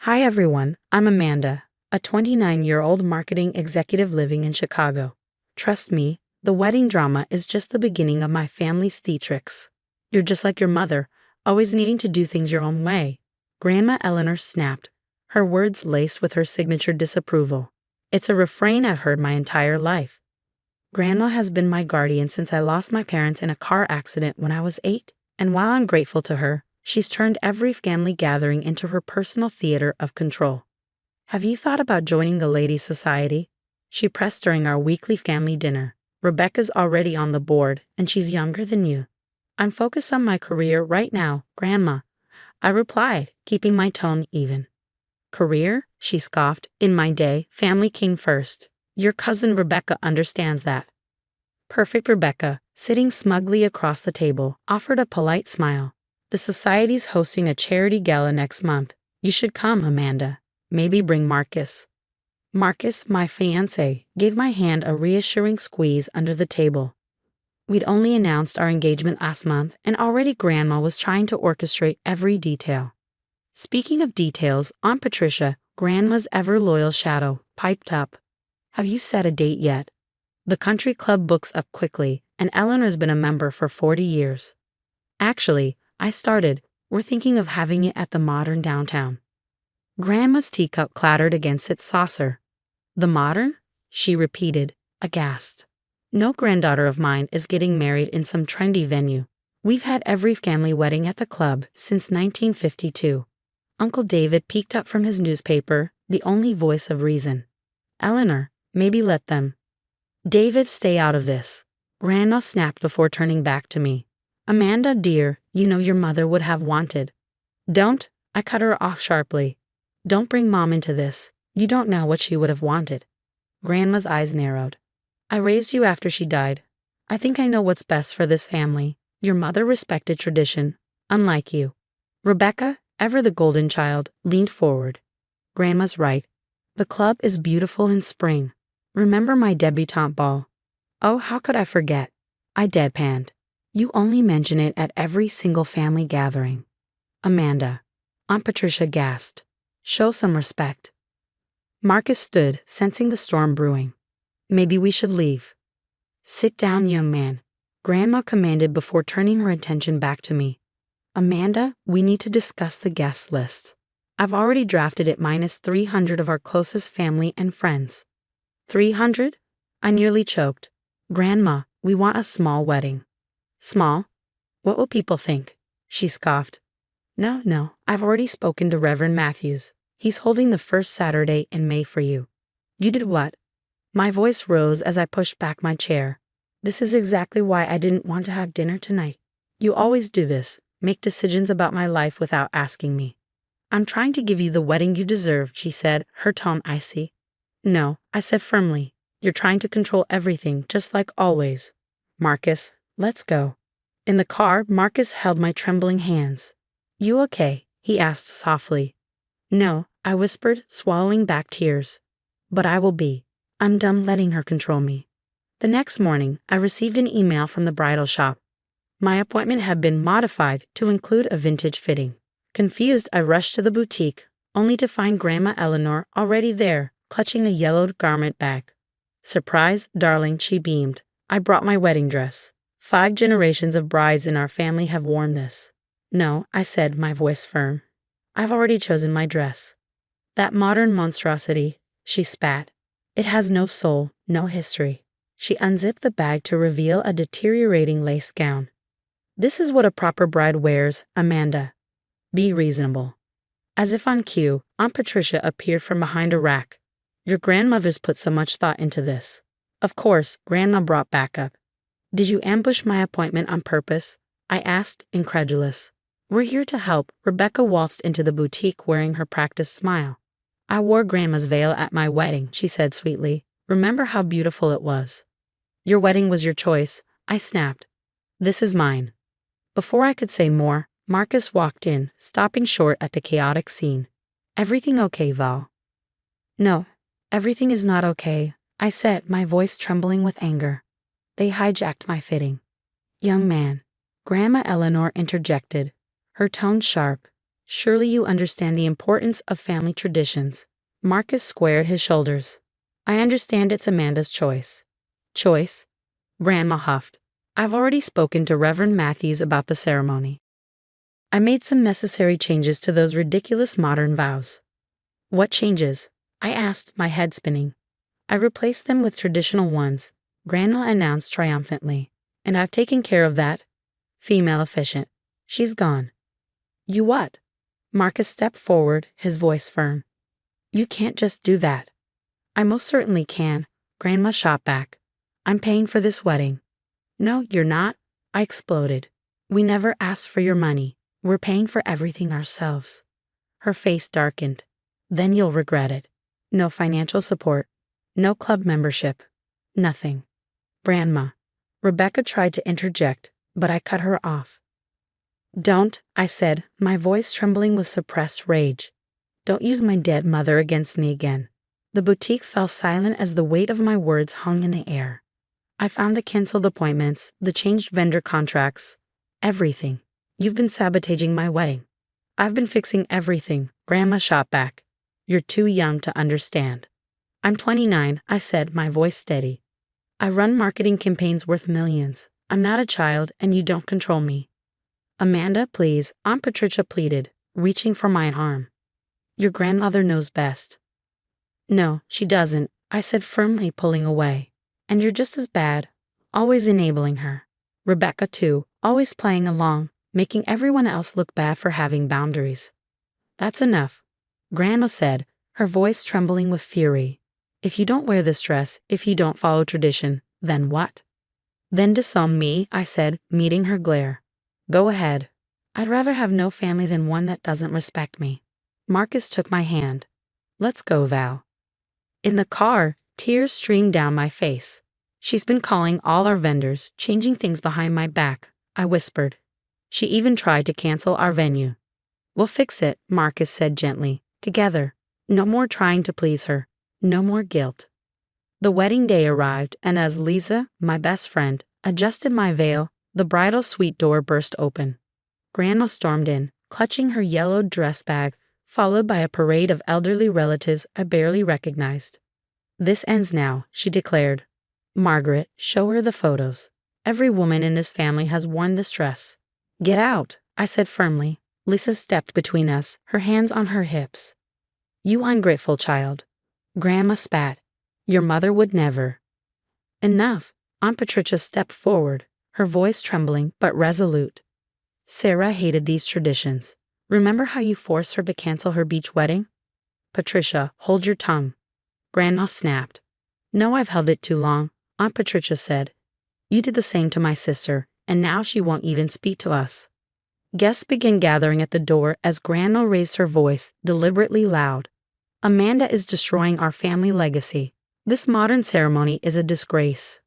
Hi everyone, I'm Amanda, a 29-year-old marketing executive living in Chicago. Trust me, the wedding drama is just the beginning of my family's theatrics. You're just like your mother, always needing to do things your own way. Grandma Eleanor snapped, her words laced with her signature disapproval. It's a refrain I've heard my entire life. Grandma has been my guardian since I lost my parents in a car accident when I was 8, and while I'm grateful to her, she's turned every family gathering into her personal theater of control. Have you thought about joining the Ladies' Society? She pressed during our weekly family dinner. Rebecca's already on the board, and she's younger than you. I'm focused on my career right now, Grandma, I replied, keeping my tone even. Career? She scoffed. In my day, family came first. Your cousin Rebecca understands that. Perfect Rebecca, sitting smugly across the table, offered a polite smile. The society's hosting a charity gala next month. You should come, Amanda. Maybe bring Marcus. Marcus, my fiancé, gave my hand a reassuring squeeze under the table. We'd only announced our engagement last month, and already Grandma was trying to orchestrate every detail. Speaking of details, Aunt Patricia, Grandma's ever-loyal shadow, piped up. Have you set a date yet? The country club books up quickly, and Eleanor's been a member for 40 years. Actually, I started. We're thinking of having it at the Modern downtown. Grandma's teacup clattered against its saucer. The Modern? She repeated, aghast. No granddaughter of mine is getting married in some trendy venue. We've had every family wedding at the club since 1952. Uncle David peeked up from his newspaper, the only voice of reason. Eleanor, maybe let them. David, stay out of this. Grandma snapped before turning back to me. Amanda, dear, you know your mother would have wanted. Don't, I cut her off sharply. Don't bring Mom into this. You don't know what she would have wanted. Grandma's eyes narrowed. I raised you after she died. I think I know what's best for this family. Your mother respected tradition, unlike you. Rebecca, ever the golden child, leaned forward. Grandma's right. The club is beautiful in spring. Remember my debutante ball? Oh, how could I forget? I deadpanned. You only mention it at every single family gathering. Amanda. Aunt Patricia gasped. Show some respect. Marcus stood, sensing the storm brewing. Maybe we should leave. Sit down, young man, Grandma commanded before turning her attention back to me. Amanda, we need to discuss the guest list. I've already drafted it minus 300 of our closest family and friends. 300? I nearly choked. Grandma, we want a small wedding. Small? What will people think? She scoffed. No, I've already spoken to Reverend Matthews. He's holding the first Saturday in May for you. You did what? My voice rose as I pushed back my chair. This is exactly why I didn't want to have dinner tonight. You always do this, make decisions about my life without asking me. I'm trying to give you the wedding you deserve, she said, her tone icy. No, I said firmly. You're trying to control everything, just like always. Marcus, let's go. In the car, Marcus held my trembling hands. You okay? He asked softly. No, I whispered, swallowing back tears. But I will be. I'm done letting her control me. The next morning, I received an email from the bridal shop. My appointment had been modified to include a vintage fitting. Confused, I rushed to the boutique, only to find Grandma Eleanor already there, clutching a yellowed garment bag. Surprise, darling, she beamed. I brought my wedding dress. 5 generations of brides in our family have worn this. No, I said, my voice firm. I've already chosen my dress. That modern monstrosity, she spat. It has no soul, no history. She unzipped the bag to reveal a deteriorating lace gown. This is what a proper bride wears, Amanda. Be reasonable. As if on cue, Aunt Patricia appeared from behind a rack. Your grandmother's put so much thought into this. Of course, Grandma brought backup. Did you ambush my appointment on purpose? I asked, incredulous. We're here to help. Rebecca waltzed into the boutique wearing her practiced smile. I wore Grandma's veil at my wedding, she said sweetly. Remember how beautiful it was. Your wedding was your choice, I snapped. This is mine. Before I could say more, Marcus walked in, stopping short at the chaotic scene. Everything okay, Val? No, everything is not okay, I said, my voice trembling with anger. They hijacked my fitting. Young man, Grandma Eleanor interjected, her tone sharp. Surely you understand the importance of family traditions. Marcus squared his shoulders. I understand it's Amanda's choice. Choice? Grandma huffed. I've already spoken to Reverend Matthews about the ceremony. I made some necessary changes to those ridiculous modern vows. What changes? I asked, my head spinning. I replaced them with traditional ones, Grandma announced triumphantly. And I've taken care of that. Female efficient. She's gone. You what? Marcus stepped forward, his voice firm. You can't just do that. I most certainly can, Grandma shot back. I'm paying for this wedding. No, you're not, I exploded. We never asked for your money. We're paying for everything ourselves. Her face darkened. Then you'll regret it. No financial support. No club membership. Nothing. Grandma. Rebecca tried to interject, but I cut her off. Don't, I said, my voice trembling with suppressed rage. Don't use my dead mother against me again. The boutique fell silent as the weight of my words hung in the air. I found the canceled appointments, the changed vendor contracts, everything. You've been sabotaging my wedding. I've been fixing everything, Grandma shot back. You're too young to understand. I'm 29, I said, my voice steady. I run marketing campaigns worth millions. I'm not a child, and you don't control me. Amanda, please, Aunt Patricia pleaded, reaching for my arm. Your grandmother knows best. No, she doesn't, I said firmly, pulling away. And you're just as bad, always enabling her. Rebecca too, always playing along, making everyone else look bad for having boundaries. That's enough, Grandma said, her voice trembling with fury. If you don't wear this dress, if you don't follow tradition, then what? Then disown me, I said, meeting her glare. Go ahead. I'd rather have no family than one that doesn't respect me. Marcus took my hand. Let's go, Val. In the car, tears streamed down my face. She's been calling all our vendors, changing things behind my back, I whispered. She even tried to cancel our venue. We'll fix it, Marcus said gently. Together. No more trying to please her. No more guilt. The wedding day arrived, and as Lisa, my best friend, adjusted my veil, the bridal suite door burst open. Grandma stormed in, clutching her yellowed dress bag, followed by a parade of elderly relatives I barely recognized. This ends now, she declared. Margaret, show her the photos. Every woman in this family has worn this dress. Get out, I said firmly. Lisa stepped between us, her hands on her hips. You ungrateful child. Grandma spat. Your mother would never. Enough. Aunt Patricia stepped forward, her voice trembling but resolute. Sarah hated these traditions. Remember how you forced her to cancel her beach wedding? Patricia, hold your tongue. Grandma snapped. No, I've held it too long, Aunt Patricia said. You did the same to my sister, and now she won't even speak to us. Guests began gathering at the door as Grandma raised her voice, deliberately loud. Amanda is destroying our family legacy. This modern ceremony is a disgrace.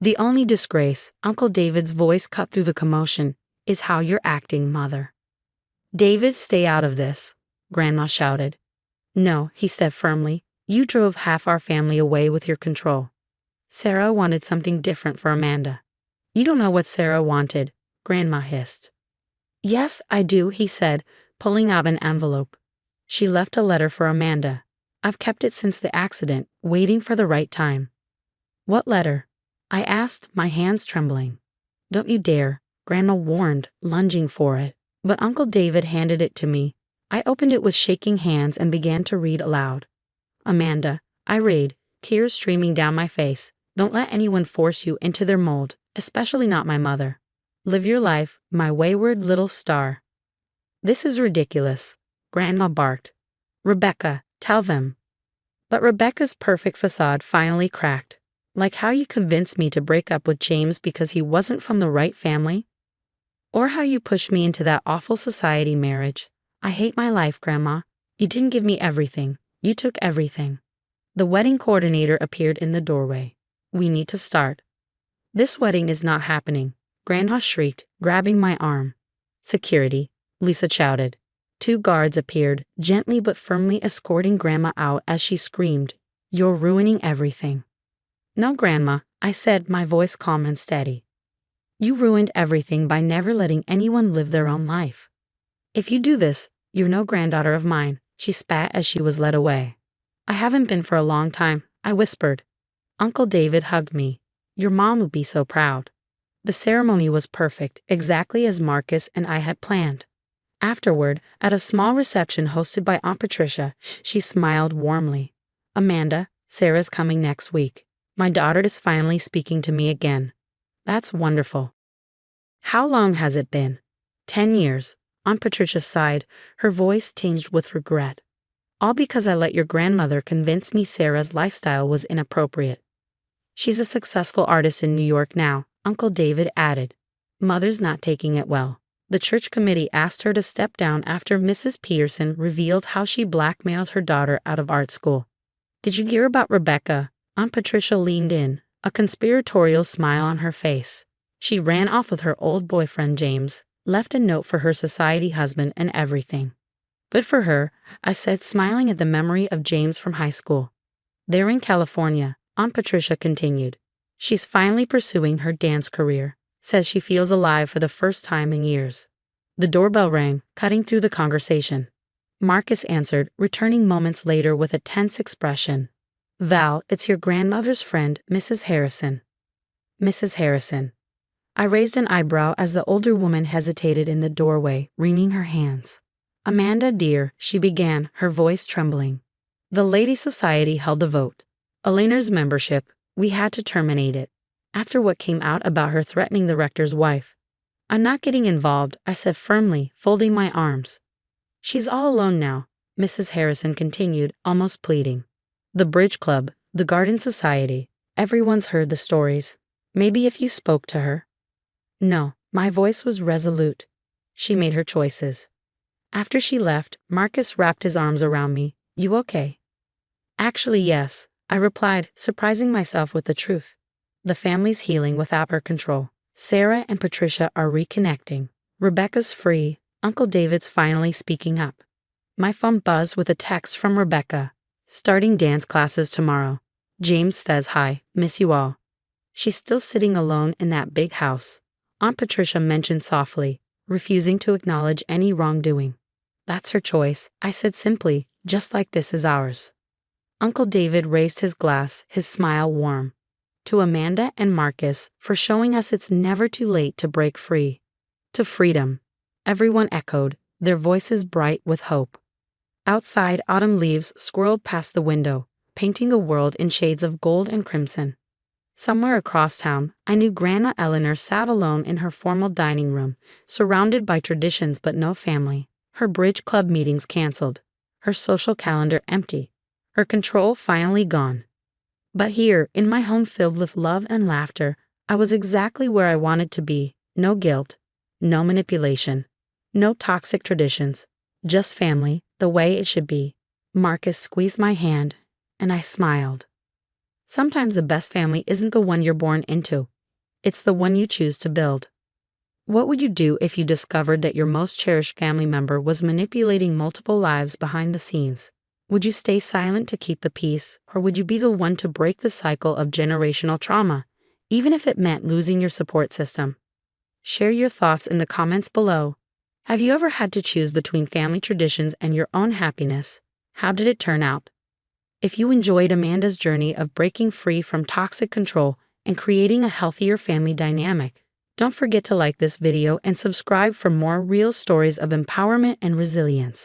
The only disgrace, Uncle David's voice cut through the commotion, is how you're acting, Mother. David, stay out of this, Grandma shouted. No, he said firmly. You drove half our family away with your control. Sarah wanted something different for Amanda. You don't know what Sarah wanted, Grandma hissed. Yes, I do, he said, pulling out an envelope. She left a letter for Amanda. I've kept it since the accident, waiting for the right time. What letter? I asked, my hands trembling. Don't you dare, Grandma warned, lunging for it. But Uncle David handed it to me. I opened it with shaking hands and began to read aloud. Amanda, I read, tears streaming down my face. Don't let anyone force you into their mold, especially not my mother. Live your life, my wayward little star. This is ridiculous, Grandma barked. Rebecca, tell them. But Rebecca's perfect facade finally cracked. Like how you convinced me to break up with James because he wasn't from the right family? Or how you pushed me into that awful society marriage. I hate my life, Grandma. You didn't give me everything. You took everything. The wedding coordinator appeared in the doorway. We need to start. This wedding is not happening, Grandma shrieked, grabbing my arm. Security, Lisa shouted. 2 guards appeared, gently but firmly escorting Grandma out as she screamed, You're ruining everything. No, Grandma, I said, my voice calm and steady. You ruined everything by never letting anyone live their own life. If you do this, "You're no granddaughter of mine," she spat as she was led away. "I haven't been for a long time," I whispered. Uncle David hugged me. "Your mom would be so proud." The ceremony was perfect, exactly as Marcus and I had planned. Afterward, at a small reception hosted by Aunt Patricia, she smiled warmly. "Amanda, Sarah's coming next week. My daughter is finally speaking to me again." "That's wonderful." "How long has it been?" 10 years. Aunt Patricia sighed, her voice tinged with regret. "All because I let your grandmother convince me Sarah's lifestyle was inappropriate." "She's a successful artist in New York now," Uncle David added. "Mother's not taking it well. The church committee asked her to step down after Mrs. Peterson revealed how she blackmailed her daughter out of art school." "Did you hear about Rebecca?" Aunt Patricia leaned in, a conspiratorial smile on her face. "She ran off with her old boyfriend James, left a note for her society husband and everything." "Good for her," I said, smiling at the memory of James from high school. "They're in California," Aunt Patricia continued. "She's finally pursuing her dance career. Says she feels alive for the first time in years." The doorbell rang, cutting through the conversation. Marcus answered, returning moments later with a tense expression. "Val, it's your grandmother's friend, Mrs. Harrison." "Mrs. Harrison." I raised an eyebrow as the older woman hesitated in the doorway, wringing her hands. "Amanda, dear," she began, her voice trembling. "The Ladies' Society held a vote. Eleanor's membership, we had to terminate it. After what came out about her threatening the rector's wife." "I'm not getting involved," I said firmly, folding my arms. "She's all alone now," Mrs. Harrison continued, almost pleading. "The Bridge Club, the Garden Society, everyone's heard the stories. Maybe if you spoke to her." "No," my voice was resolute. "She made her choices." After she left, Marcus wrapped his arms around me. "You okay?" "Actually, yes," I replied, surprising myself with the truth. "The family's healing without our control. Sarah and Patricia are reconnecting. Rebecca's free. Uncle David's finally speaking up." My phone buzzed with a text from Rebecca. "Starting dance classes tomorrow. James says hi, miss you all." She's still sitting alone in that big house, Aunt Patricia mentioned softly, refusing to acknowledge any wrongdoing. "That's her choice," I said simply, "just like this is ours." Uncle David raised his glass, his smile warm. "To Amanda and Marcus for showing us it's never too late to break free." "To freedom," everyone echoed, their voices bright with hope. Outside, autumn leaves swirled past the window, painting a world in shades of gold and crimson. Somewhere across town, I knew Grandma Eleanor sat alone in her formal dining room, surrounded by traditions but no family, her bridge club meetings canceled, her social calendar empty, her control finally gone. But here, in my home filled with love and laughter, I was exactly where I wanted to be. No guilt, no manipulation, no toxic traditions, just family, the way it should be. Marcus squeezed my hand, and I smiled. Sometimes the best family isn't the one you're born into. It's the one you choose to build. What would you do if you discovered that your most cherished family member was manipulating multiple lives behind the scenes? Would you stay silent to keep the peace, or would you be the one to break the cycle of generational trauma, even if it meant losing your support system? Share your thoughts in the comments below. Have you ever had to choose between family traditions and your own happiness? How did it turn out? If you enjoyed Amanda's journey of breaking free from toxic control and creating a healthier family dynamic, don't forget to like this video and subscribe for more real stories of empowerment and resilience.